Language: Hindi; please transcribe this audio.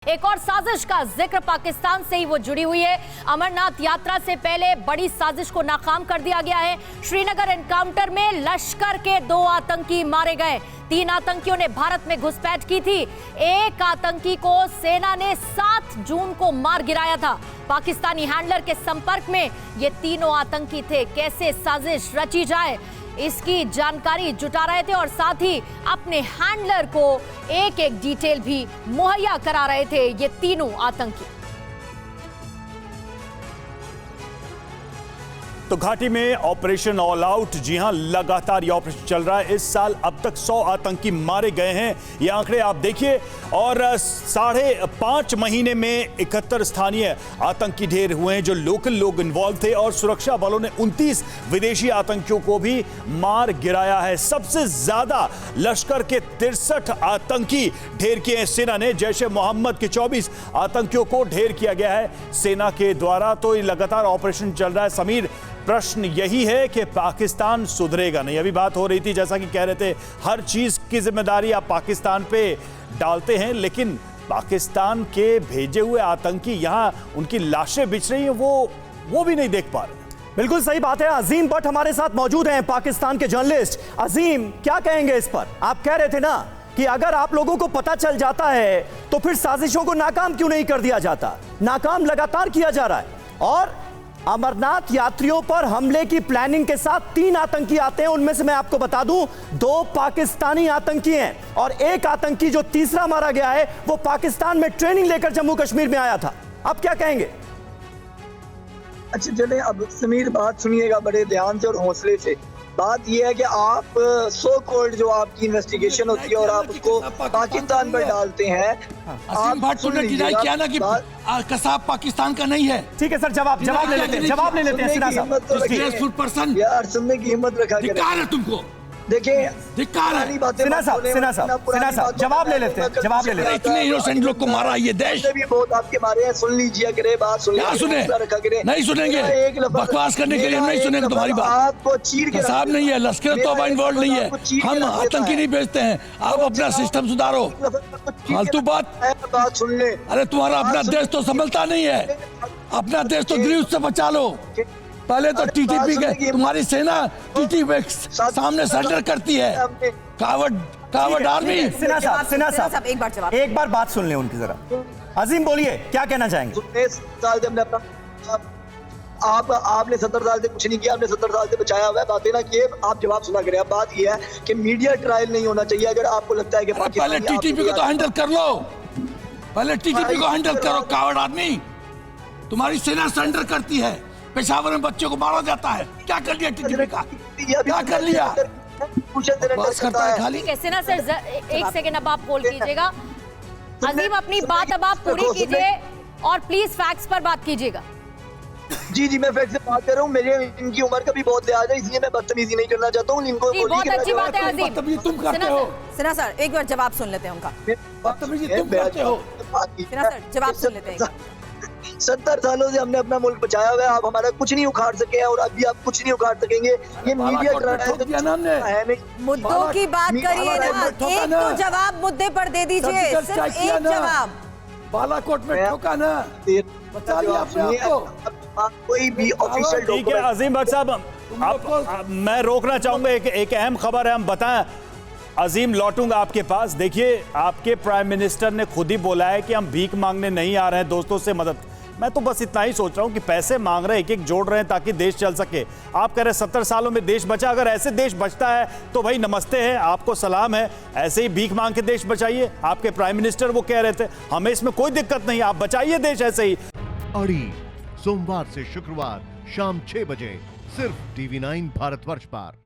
एक और साजिश का जिक्र पाकिस्तान से ही वो जुड़ी हुई है। अमरनाथ यात्रा से पहले बड़ी साजिश को नाकाम कर दिया गया है। श्रीनगर एनकाउंटर में लश्कर के 2 आतंकी मारे गए। 3 आतंकियों ने भारत में घुसपैठ की थी। एक आतंकी को सेना ने 7 जून को मार गिराया था। पाकिस्तानी हैंडलर के संपर्क में ये तीनों आतंकी थे। कैसे साजिश रची जाए इसकी जानकारी जुटा रहे थे और साथ ही अपने हैंडलर को एक एक डिटेल भी मुहैया करा रहे थे ये तीनों आतंकी। तो घाटी में ऑपरेशन ऑल आउट, जी हां, लगातार ये ऑपरेशन चल रहा है। इस साल अब तक 100 आतंकी मारे गए हैं, ये आंकड़े आप देखिए। और 5.5 महीने में 71 स्थानीय आतंकी ढेर हुए हैं जो लोकल लोग इन्वॉल्व थे, और सुरक्षा बलों ने 29 विदेशी आतंकियों को भी मार गिराया है। सबसे ज्यादा लश्कर के 63 आतंकी ढेर किए हैं सेना ने। जैश ए मोहम्मद के 24 आतंकियों को ढेर किया गया है सेना के द्वारा। तो ये लगातार ऑपरेशन चल रहा है। समीर, प्रश्न यही है कि पाकिस्तान सुधरेगा नहीं। अभी बात हो रही थी, जैसा कि कह रहे थे, हर चीज की जिम्मेदारी आप पाकिस्तान पे डालते हैं, लेकिन पाकिस्तान के भेजे हुए आतंकी यहां उनकी लाशें बिछ रही हैं, वो भी नहीं देख पा रहे। बिल्कुल सही बात है। अजीम भट्ट हमारे साथ मौजूद हैं, पाकिस्तान के जर्नलिस्ट। अजीम, क्या कहेंगे इस पर? आप कह रहे थे ना कि अगर आप लोगों को पता चल जाता है तो फिर साजिशों को नाकाम क्यों नहीं कर दिया जाता? नाकाम लगातार किया जा रहा है। और अमरनाथ यात्रियों पर हमले की प्लानिंग के साथ 3 आतंकी आते हैं। उनमें से मैं आपको बता दूं 2 पाकिस्तानी आतंकी हैं और एक आतंकी जो तीसरा मारा गया है वो पाकिस्तान में ट्रेनिंग लेकर जम्मू कश्मीर में आया था। अब क्या कहेंगे? अच्छा चले, अब समीर बात सुनिएगा बड़े ध्यान से और हौसले से। बात यह है कि आप सो कॉल्ड जो आपकी इन्वेस्टिगेशन होती है और आप उसको पाकिस्तान पर डालते हैं। असीम भट्ट ने डिनाई किया ना कि कसाब पाकिस्तान का नहीं है। ठीक है सर, जवाब ले लेते हैं सिन्हा साहब। यार सुनने की हिम्मत रखा करें। तुमको देखिए सिन्हा साहब जवाब ले लेते हैं। इतने इनोसेंट लोग को मारा ये देश भी बहुत आपके मारे हैं। सुन लीजिए करे बात, सुन क्या सुने? नहीं सुनेंगे, बकवास करने के लिए नहीं सुनेंगे तुम्हारी बात। आपको चीर के साहब नहीं है, लश्कर तो इन्वॉल्व नहीं है, हम आतंकी नहीं भेजते हैं। आप अपना सिस्टम सुधारो, फालतू बात सुन ले। अरे तुम्हारा अपना देश तो संभलता नहीं है, अपना देश तो गृह से बचा लो। पहले तो टीटीपी के तुम्हारी सेना टीटीपी सामने सरेंडर करती है। कावड़ आर्मी। सिन्हा साहब एक बार बात सुन ले उनकी जरा। अजीम बोलिए, क्या कहना चाहेंगे? आपने 70 साल से कुछ नहीं किया, आपने 70 साल से बचाया हुआ है। बातें ना किए, आप जवाब सुना करें। अब बात यह है कि मीडिया ट्रायल नहीं होना चाहिए। अगर आपको लगता है कि पहले टीटीपी को तो हैंडल कर लो, पहले टीटीपी को हैंडल करो। कावड़ आदमी, तुम्हारी सेना सरेंडर करती है, पेशावर में बच्चों को मारा जाता है। क्या कर लिया टीटीपी का? क्या कर लिया? बस करता है खाली। कैसे ना सर, एक सेकंड अब आप होल्ड कीजिएगा। अजीम, अपनी बात अब आप पूरी कीजिए और प्लीज फैक्ट्स पर बात कीजिएगा। जी मैं फैक्ट से बात कर रहा हूँ। मेरे इनकी उम्र का भी बहुत लिहाज है, इसलिए मैं बदतमीजी नहीं करना चाहता हूँ। इनको बहुत अच्छी बात है अजीम। तुम करते हो। सिन्हा सर एक बार जवाब सुन लेते हैं उनका। बदतमीजी तुम करते हो। सिन्हा सर जवाब सुन लेते हैं। 70 सालों से हमने अपना मुल्क बचाया हुआ है। आप हमारा कुछ नहीं उखाड़ सके हैं और अभी आप कुछ नहीं उखाड़ सकेंगे। ये मीडिया मुद्दों की बात करिए ना, एक तो जवाब मुद्दे पर दे दीजिए, सिर्फ एक जवाब। बालाकोट में ठोका ना, बता लिया अपने आपको। कोई भी ऑफिशियल। ठीक है अजीम भट्ट साहब, मैं रोकना चाहूंगा। एक अहम खबर है, हम बताएं। अजीम, लौटूंगा आपके पास। देखिए, आपके प्राइम मिनिस्टर ने खुद ही बोला है कि हम भीख मांगने नहीं आ रहे हैं, दोस्तों से मदद। मैं तो बस इतना ही सोच रहा हूं कि पैसे मांग रहे हैं, एक जोड़ रहे हैं ताकि देश चल सके। आप कह रहे हैं 70 सालों में देश बचा। अगर ऐसे देश बचता है तो भाई नमस्ते है, आपको सलाम है। ऐसे ही भीख मांग के देश बचाइए। आपके प्राइम मिनिस्टर वो कह रहे थे, हमें इसमें कोई दिक्कत नहीं, आप बचाइए देश ऐसे ही। अड़ी सोमवार से शुक्रवार शाम 6 बजे सिर्फ TV9 भारतवर्ष पर।